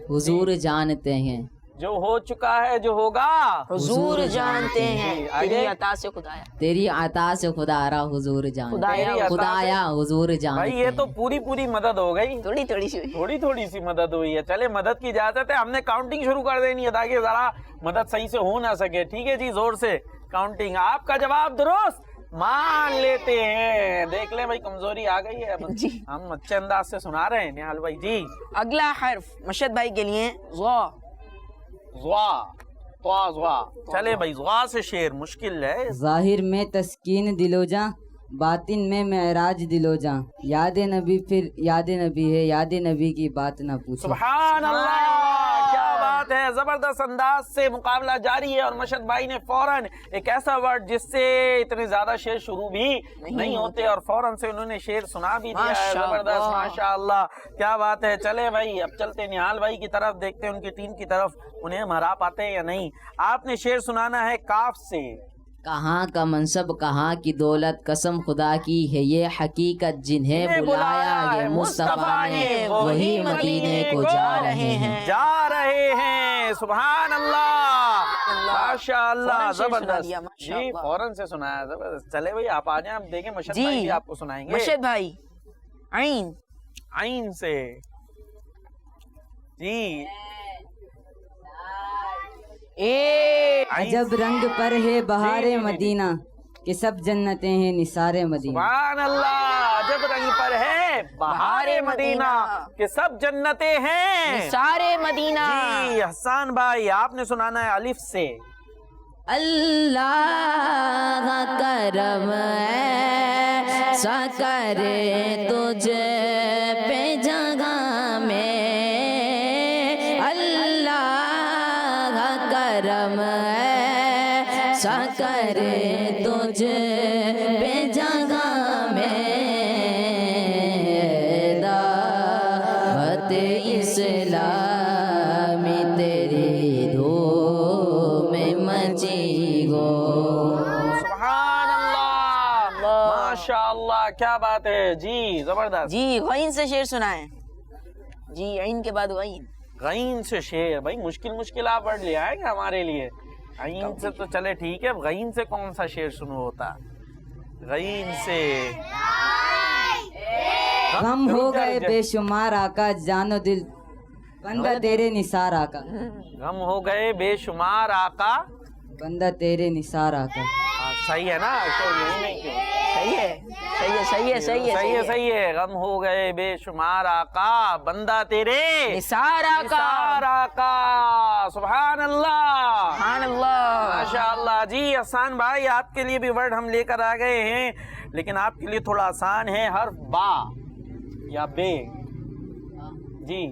حضور جانتے ہیں، جو ہو چکا ہے جو ہوگا حضور جانتے ہیں، تیری عطا سے خدایا، تیری عطا سے خدارا حضور جانتے ہیں، خدایا حضور جانتے ہیں۔ بھائی یہ تو پوری مدد ہو گئی، تھوڑی سی مدد ہوئی ہے۔ چلے مدد کی اجازت ہے، ہم نے کاؤنٹنگ شروع کر دینی ہے تاکہ ذرا مدد صحیح سے ہو نہ سکے۔ ٹھیک ہے جی، زور سے کاؤنٹنگ۔ آپ کا جواب درست مان لیتے ہیں۔ دیکھ لیں بھائی کمزوری آ گئی ہے، ہم اچھے انداز سے سنا رہے ہیں نہال بھائی۔ جی اگلا حرف مشہد بھائی کے لیے ضا۔ ضا چلے بھائی ضا سے شعر مشکل ہے۔ ظاہر میں تسکین دلو جاں، باطن میں معراج دلو جاں، یاد نبی پھر یاد نبی ہے، یاد نبی کی بات نہ پوچھو۔ سبحان اللہ، کیا بات ہے، زبردست انداز سے مقابلہ جاری ہے اور مشہد بھائی نے فوراً ایک ایسا ورڈ جس سے اتنے زیادہ شعر شروع بھی نہیں ہوتے اور فوراً سے انہوں نے شعر سنا بھی دیا ہے۔ زبردست، ماشاءاللہ، کیا بات ہے۔ چلے بھائی اب چلتے نہال بھائی کی طرف، دیکھتے ہیں ان کی ٹیم کی طرف انہیں ہم ہرا پاتے ہیں یا نہیں۔ آپ نے شعر سنانا ہے کاف سے۔ کہاں کا منصب کہاں کی دولت، قسم خدا کی ہے یہ حقیقت، جنہیں بلایا ہے مصطفیٰ نے وہی مدینے کو جا رہے ہیں۔ سبحان اللہ، ماشاءاللہ، زبردست۔ جی فوراً سے سنایا، زبردست۔ چلے بھائی آپ آ جائیں، ہم دیکھیں مشہد بھائی بھی آپ کو سنائیں گے۔ مشہد بھائی عین سے۔ جی عجب رنگ پر ہے بہار مدینہ، کہ سب جنتیں ہیں نثار مدینہ۔ سبحان اللہ، عجب رنگ پر ہے بہار مدینہ، کہ سب جنتیں ہیں نثار مدینہ۔ جی حسان بھائی آپ نے سنانا ہے الف سے۔ اللہ کرم ایسا کرے تجھ پہ جگہ میں، اللہ کرم ایسا کرے تجھ پہ جگہ میں، دعوت اسلامی تیری دھوم مچی گو۔ سبحان اللہ، ماشاء اللہ، کیا بات ہے جی، زبردست۔ جی غین سے شعر سنائیں جی، عین کے بعد غین۔ غین سے شعر، بھائی مشکل آپ ورڈ لے آئے گا ہمارے لیے۔ غین سے تو چلے ٹھیک ہے، غین سے کون سا شعر سنو ہوتا؟ غین سے غم ہو گئے بے شمار آقا، جان و دل بندہ تیرے نثار آقا، غم ہو گئے بے شمار آقا، بندہ تیرے نثار آقا۔ صحیح ہے نا؟ صحیح ہے، صحیح ہے، صحیح ہے، صحیح ہے، صحیح ہے، صحیح ہے۔ غم ہو گئے بے شمار آقا، بندہ تیرے نثار آقا، نثار آقا۔ سبحان اللہ، سبحان اللہ، ماشاء اللہ جی۔ احسان بھائی، آپ کے لیے بھی ورڈ ہم لے کر آ گئے ہیں، لیکن آپ کے لیے تھوڑا آسان ہے، حرف با یا بے جی،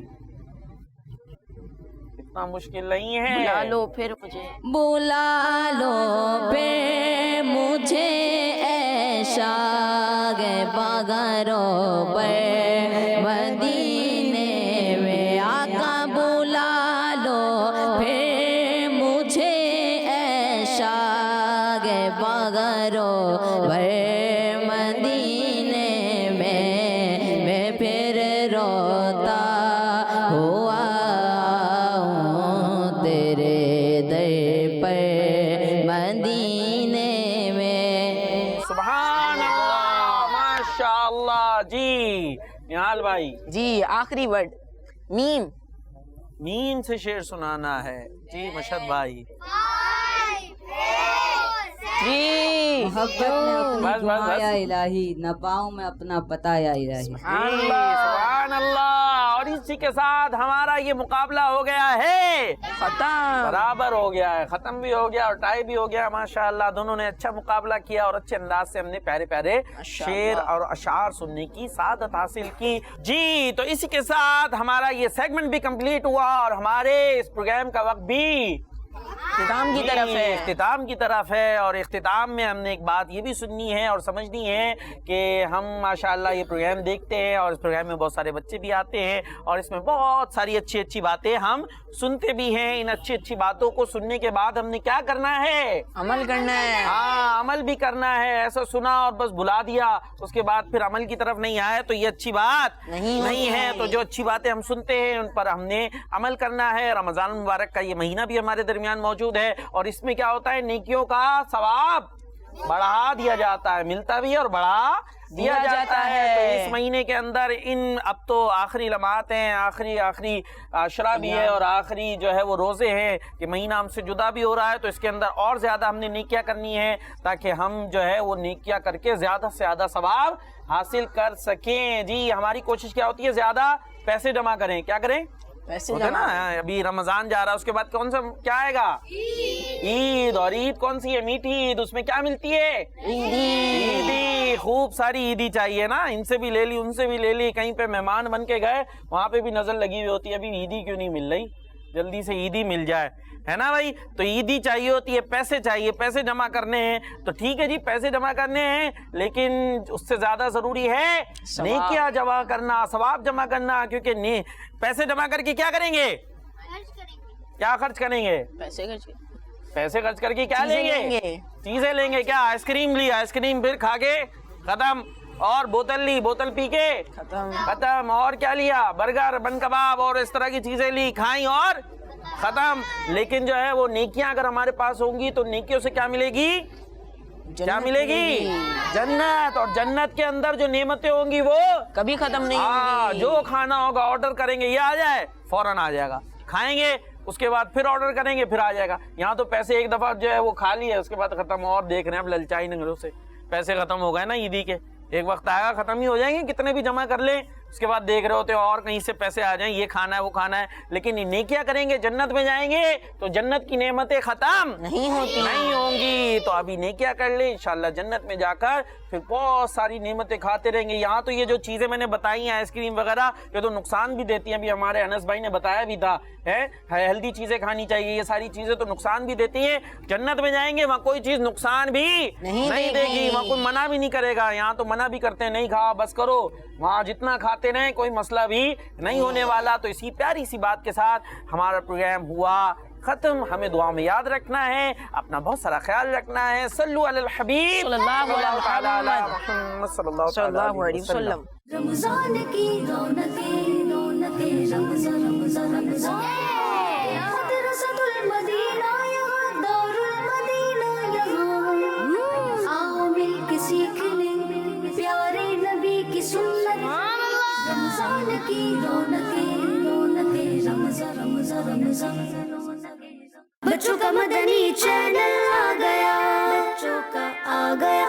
اتنا مشکل نہیں ہے۔ بلا لو پھر مجھے، بلا لو پھر مجھے اے شاگ بغرو پر مدینے میں، آقا بلا لو پھر مجھے اے شاگ بغرو پر مدینے میں پھر روتا ہوا ہوں تیرے در پر مدینے میں۔ سبحان اللہ، ماشاء اللہ جی۔ نہال بھائی جی آخری ورڈ میم۔ میم سے شعر سنانا ہے جی، مشہد بھائی جی۔ محبت میں اپنی بس، دعا بس۔ یا الہی، نہ پاؤں میں اپنا پتہ یا الہی۔ سبحان اللہ۔ اور اسی کے ساتھ ہمارا یہ مقابلہ ہو گیا ہے ختم، برابر ہو گیا ہے، ختم بھی ہو گیا اور ٹائی بھی ہو گیا۔ ماشاءاللہ دونوں نے اچھا مقابلہ کیا اور اچھے انداز سے ہم نے پیارے پیارے شعر اور اشعار سننے کی سعادت حاصل کی جی۔ تو اسی کے ساتھ ہمارا یہ سیگمنٹ بھی کمپلیٹ ہوا اور ہمارے اس پروگرام کا وقت بھی اختتام کی طرف ہے، اختتام کی طرف ہے۔ اور اختتام میں ہم نے ایک بات یہ بھی سننی ہے اور سمجھنی ہے کہ ہم ماشاءاللہ یہ پروگرام دیکھتے ہیں اور اس پروگرام میں بہت سارے بچے بھی آتے ہیں اور اس میں بہت ساری اچھی اچھی باتیں ہم سنتے بھی ہیں۔ ان اچھی اچھی باتوں کو سننے کے بعد ہم نے کیا کرنا ہے؟ عمل کرنا ہے۔ ہاں، عمل بھی کرنا ہے۔ ایسا سنا اور بس بلا دیا، اس کے بعد پھر عمل کی طرف نہیں آئے تو یہ اچھی بات نہیں ہے۔ تو جو اچھی باتیں ہم سنتے ہیں ان پر ہم نے عمل کرنا ہے۔ رمضان المبارک کا یہ مہینہ بھی ہمارے درمیان موجود ہے اور اس میں کیا ہوتا ہے، نیکیوں کا ثواب بڑھا دیا جاتا ہے، ملتا بھی ہے اور بڑھا دیا جاتا ہے۔ تو اس مہینے کے اندر اب تو آخری لمحات ہیں، آخری عشرہ بھی ہے اور آخری جو ہے وہ روزے ہیں کہ مہینہ ہم سے جدا بھی ہو رہا ہے۔ تو اس کے اندر اور زیادہ ہم نے نیکیاں کرنی ہے تاکہ ہم جو ہے وہ نیکیاں کر کے زیادہ سے زیادہ ثواب حاصل کر سکیں جی۔ ہماری کوشش کیا ہوتی ہے، زیادہ پیسے جمع کریں۔ کیا کریں؟ پیسے ہوتا ہے نا، ابھی رمضان جا رہا ہے، اس کے بعد کون سا کیا آئے گا؟ عید۔ اور عید کون سی ہے؟ میٹھی عید۔ اس میں کیا ملتی ہے؟ عیدی۔ خوب ساری عیدی چاہیے نا، ان سے بھی لے لی، ان سے بھی لے لی۔ کہیں پہ مہمان بن کے گئے، وہاں پہ بھی نظر لگی ہوئی ہوتی ہے ابھی عیدی کیوں نہیں مل رہی، جلدی سے عیدی مل جائے، ہے نا بھائی؟ تو عیدی چاہیے ہوتی ہے، پیسے چاہیے، پیسے جمع کرنے ہیں۔ تو ٹھیک ہے جی، پیسے جمع کرنے ہیں، لیکن اس سے زیادہ ضروری ہے نیکیاں جمع کرنا، ثواب جمع کرنا۔ کیونکہ پیسے جمع کر کے کیا کریں گے؟ کیا خرچ کریں گے؟ پیسے خرچ کر کے کیا لیں گے؟ چیزیں لیں گے۔ کیا؟ آئس کریم لی، آئس کریم پھر کھا کے ختم، اور بوتل لی، بوتل پی کے ختم، اور کیا لیا؟ برگر، بن کباب اور اس طرح کی چیزیں لی، کھائیں اور ختم۔ لیکن جو ہے وہ نیکیاں اگر ہمارے پاس ہوں گی تو نیکیوں سے کیا ملے گی؟ کیا ملے گی؟ جنت۔ اور جنت کے اندر جو نعمتیں ہوں گی وہ کبھی ختم نہیں ہوں گی۔ جو کھانا ہوگا آرڈر کریں گے، یہ آ جائے فوراً آ جائے گا، کھائیں گے، اس کے بعد پھر آرڈر کریں گے، پھر آ جائے گا۔ یہاں تو پیسے ایک دفعہ جو ہے وہ کھا لیے، اس کے بعد ختم، اور دیکھ رہے ہیں اب للچائی نگروں سے پیسے ختم ہو گئے نا عیدی کے، ایک وقت آئے گا ختم ہی ہو جائیں گے، کتنے بھی جمع کر لیں اس کے بعد دیکھ رہے ہوتے ہیں اور کہیں سے پیسے آ جائیں، یہ کھانا ہے وہ کھانا ہے، لیکن نیکیاں کریں گے جنت میں جائیں گے تو جنت کی نعمتیں ختم نہیں ہوں گی. تو ابھی نیکیاں کر لیں، انشاءاللہ جنت میں جا کر پھر بہت ساری نعمتیں کھاتے رہیں گے. یہاں تو یہ جو چیزیں میں نے بتائی ہیں آئس کریم وغیرہ، یہ تو نقصان بھی دیتی ہیں، ابھی ہمارے انس بھائی نے بتایا بھی تھا، ہیلدی چیزیں کھانی چاہیے، یہ ساری چیزیں تو نقصان بھی دیتی ہیں. جنت میں جائیں گے وہاں کوئی چیز نقصان بھی نہیں دے گی، وہاں کوئی منع بھی نہیں کرے گا. یہاں تو منع بھی کرتے ہیں، نہیں کھا بس کرو، وہاں جتنا کھاتے رہیں کوئی مسئلہ بھی نہیں ہونے والا. تو اسی پیاری سی بات کے ساتھ ہمارا پروگرام ہوا ختم. ہمیں دعا میں یاد رکھنا ہے، اپنا بہت سارا خیال رکھنا ہے. صلو علی الحبیب صلی اللہ تعالی علی علیہ محمد صلی اللہ علیہ وسلم. رمضان کی رونقیں رونقیں رمضان رمضان رمضان مدرسۃ المدینہ یہاں دار المدینہ یہاں آؤ مل کے سیکھ لیں پیارے نبی کی سنت. رمضان کی رونقیں رونقیں رمضان رمضان رمضان. بچوں کا مدنی چینل آ گیا، بچوں کا آ گیا